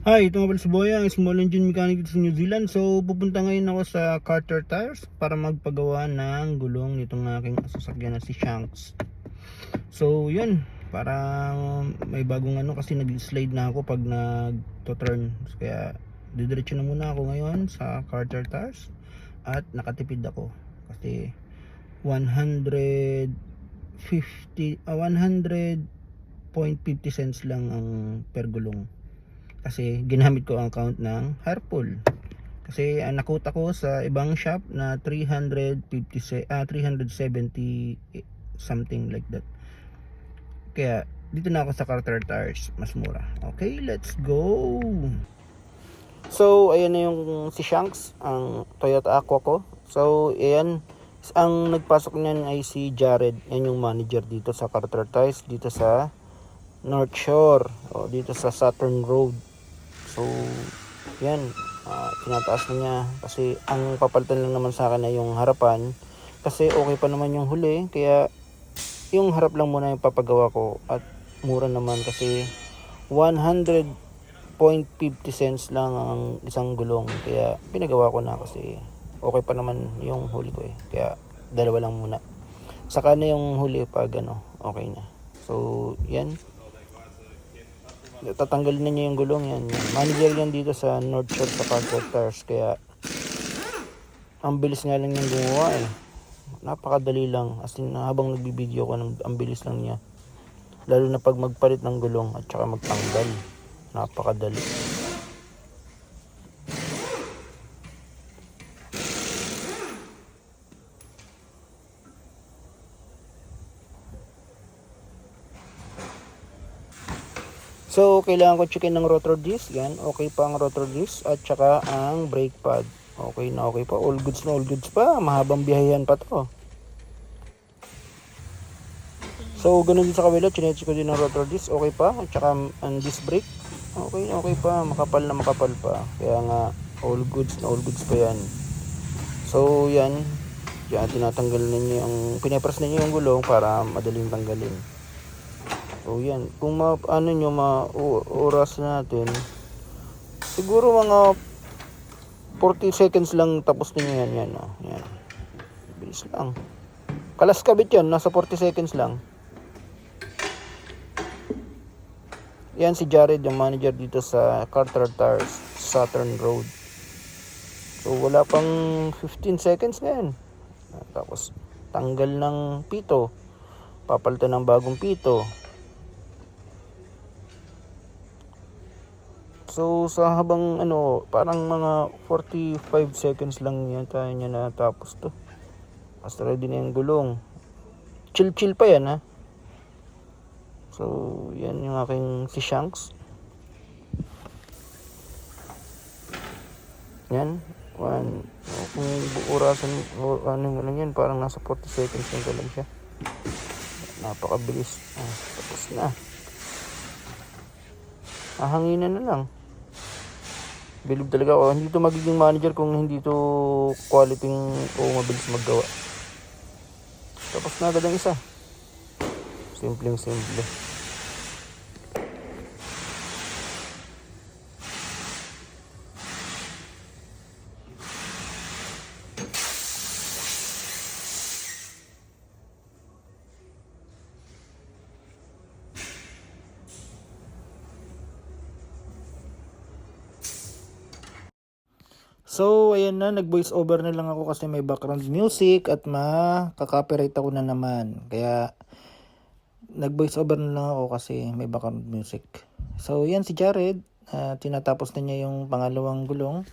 Hi, ito nga pala si Boya, ang small engine mechanic dito sa New Zealand. So, pupunta ngayon ako sa Carter Tires para magpagawa ng gulong nitong aking sasakyan na si Shanks. So, yun, parang may bagong ano kasi nag-slide na ako pag nag-turn. Kaya, didiretso na muna ako ngayon sa Carter Tires at nakatipid ako. Kasi, 100.50 cents lang ang per gulong. Kasi ginamit ko ang account ng Harpool. Kasi nakuta ko sa ibang shop na 370 something like that. Kaya dito na ako sa Carter Tires, mas mura. Okay, let's go. So ayan na yung si Shanks, ang Toyota Aqua ko. So ayan, ang nagpasok niyan ay si Jared. Yan yung manager dito sa Carter Tires, dito sa North Shore, o dito sa Saturn Road. So yan, tinataas na niya kasi ang papalitan lang naman sa akin ay yung harapan kasi okay pa naman yung huli, kaya yung harap lang muna yung papagawa ko at mura naman kasi 100.50 cents lang ang isang gulong, kaya pinagawa ko na kasi okay pa naman yung huli ko kaya dalawa lang muna, saka na yung huli pag okay na. So yan, tatanggalin na niya yung gulong. Yan, manager yan dito sa North Shore sa Carter Tires, kaya ang bilis nga lang niyang gumawa napakadali lang, as in habang nagbibideo ko ang bilis lang niya, lalo na pag magpalit ng gulong at saka magtanggal, napakadali. So, kailangan ko checkin ng rotor disc. Yan, okay pa ang rotor disc at saka ang brake pad. Okay na okay pa. All goods na all goods pa. Mahabang biyahehan pa to. So, ganun din sa kabila. Chinecheck ko din ng rotor disc. Okay pa. At saka ang disc brake. Okay pa. Makapal na makapal pa. Kaya nga, all goods na all goods pa yan. So, yan. Yan, tinatanggal ninyo yung, pinepras ninyo yung gulong para madaling tanggalin. So yan, kung oras natin, siguro mga 40 seconds lang tapos niyo yan. Yan. Bilis lang. Kalas kabit yan, nasa 40 seconds lang. Yan si Jared, yung manager dito sa Carter Tires, Saturn Road. So wala pang 15 seconds na yan. Tapos tanggal ng pito, papalitan ng bagong pito. So sa habang parang mga 45 seconds lang tayo niya natapos to. Basta ready na yung gulong. Chill pa yan ha. So yan yung aking si Shanks. Yan. Kung orasan lang yan, parang nasa 40 seconds lang siya. Napakabilis. Tapos na. Hanginan na lang. Bilib talaga ako. Hindi to magiging manager kung hindi to quality o mabilis maggawa. Tapos na agad ang isa. Simple. So, ayan na, nag-voice over na lang ako kasi may background music at makaka-copyright ako na naman. Kaya, nag-voice over na lang ako kasi may background music. So, yan si Jared. Tinatapos na niya yung pangalawang gulong.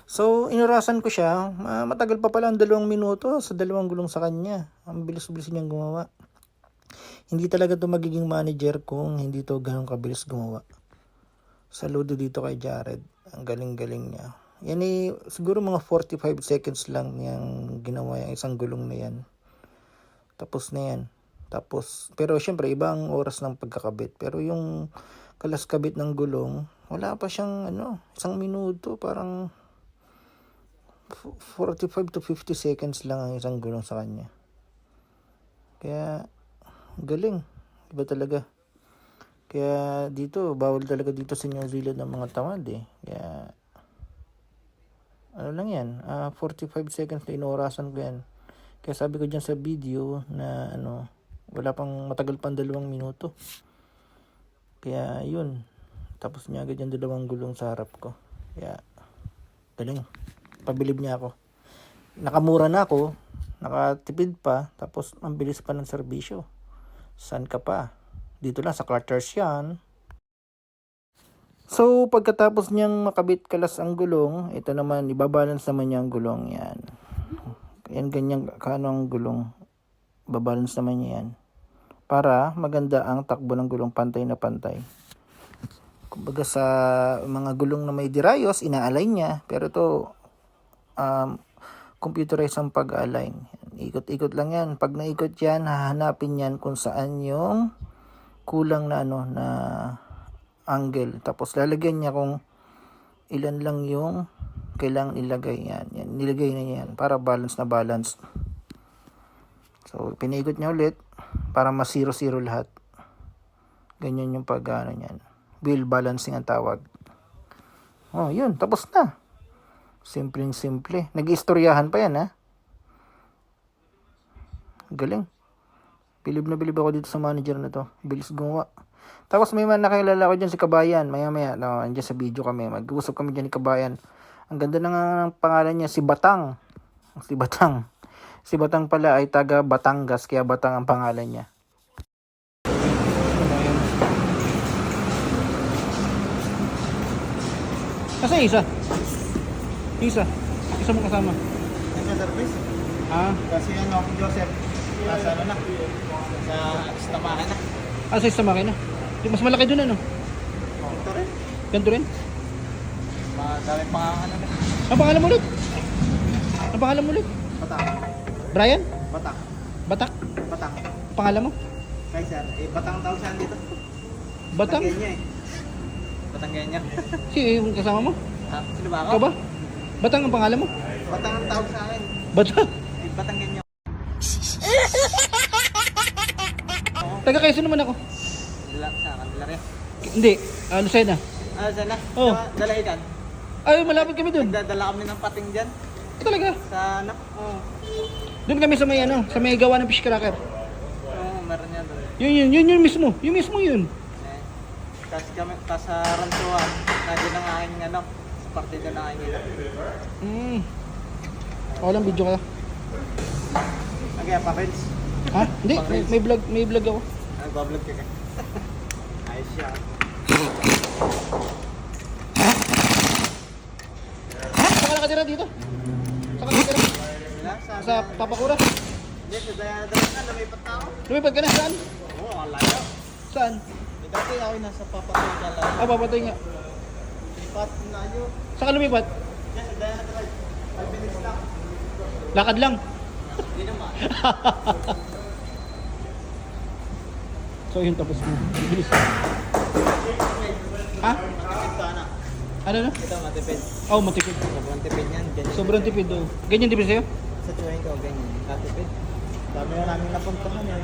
So, inurasan ko siya. Matagal pa pala ang 2 minuto sa 2 gulong sa kanya. Ang bilis-bilis niyang gumawa. Hindi talaga to magiging manager kung hindi to ganun kabilis gumawa. Saludo dito kay Jared. Ang galing-galing niya. Yan siguro mga 45 seconds lang yung ginawa yung isang gulong na yan. Tapos na yan. Pero syempre iba ang oras ng pagkakabit. Pero yung kalas kabit ng gulong, wala pa siyang 1 minuto. Parang 45 to 50 seconds lang ang isang gulong sa kanya. Kaya galing. Iba talaga. Kaya dito, bawal talaga dito sa New Zealand ng mga tamad eh. Kaya, ano lang yan, 45 seconds na inorasan ko yan. Kaya sabi ko dyan sa video na ano, wala pang matagal pang 2 minuto. Kaya yun, tapos niya agad yung 2 gulong sa harap ko. Kaya, galing, pabilib niya ako. Nakamura na ako, nakatipid pa, tapos ang bilis pa ng serbisyo. Saan ka pa? Dito lang sa Carter's yan. So, pagkatapos niyang makabit kalas ang gulong, ito naman, ibabalance naman niya ang gulong yan. Yan, ganyan, kaano ang gulong. Babalance naman niya yan. Para maganda ang takbo ng gulong, pantay na pantay. Kumbaga sa mga gulong na may dirayos, ina-align niya. Pero ito, computerized ang pag-align. Ikot-ikot lang yan. Pag naikot yan, hahanapin yan kung saan yung kulang na ano na angle. Tapos lalagyan niya kung ilan lang yung kailangan ilagay yan. Nilagay na yan para balance na balance. So, pinaikot niya ulit para mas 0-0 lahat. Ganyan yung pag-ano niyan. Wheel balancing ang tawag. Oh, yun. Tapos na. Simpleng-simple. Nag-istoryahan pa yan, ha? Galing. Bilib na bilib ako dito sa manager na to. Bilis gumawa. Tapos may man nakilala ko dyan si Kabayan. Maya-maya, no, andyan sa video kami. Mag-uusap kami dyan ni Kabayan. Ang ganda ng pangalan niya, si Batang. Si Batang. Si Batang pala ay taga Batangas, kaya Batang ang pangalan niya. Kasi isa mong kasama. Nasa service. Kasi ano, Joseph, nasa ano na, sa tamahan na. Sa isa makina. Mas malaki dun ano? Ito rin. Ganito rin? Madami pangangan na. Ang pangalan mo ulit? Ang pangalan mo ulit? Batak. Brian? Batak. Batak? Batak. Pangalan mo? Kaiser, Batang tawag saan dito? Batang? Batanggenya eh. Batanggenya. Yung kasama mo? Sino ba ako? Ikaw ba? Batang ang pangalan mo? Batang ang tawag sa akin. Batang? Batanggenya. Taga Quezon naman ako. Sa kanila rin. Hindi, Lucena. Saan na? Oh. Dalaigan. Ay, malapit kami dun. Nagdadala kami ng pating dyan. Talaga? Sa ano? Oo. Doon kami sa may ano, sa may gawa ng fish cracker. Oo, meron yan doon. Yun mismo. Yung mismo yun. Tapos kami, sa Rantuan, nandun ang aking ano, sa partida ng aking ila. Ako lang, video ka. Kaya pa Reds. Ha? Hindi, may vlog ako. Nagbablog ka ka. Ayos siya. Saan ka nakatira dito? Saan ka nakatira? Sa Papakura? Hindi, sa Dayanan na, lumipat na ako. Lumipat ka na saan? Oo, ang layo. Saan? Dati ako nasa Papakura lang. Papatay nga. Lipat, layo. Saan ka lumipat? Yan, sa Dayanan na, 5 minutes lang. Lakad lang. Hindi naman. So yun, tapos mo. Bilis. Ha? Matipid ka na. Ano na? Ito, matipid. Oh, matipid. Sobrang tipid yan. Ganyan. Sobrang tipid oh. Ganyan tipid sa'yo? Sa tuwing ko, ganyan. Katipid. Dami na namin napuntahan eh.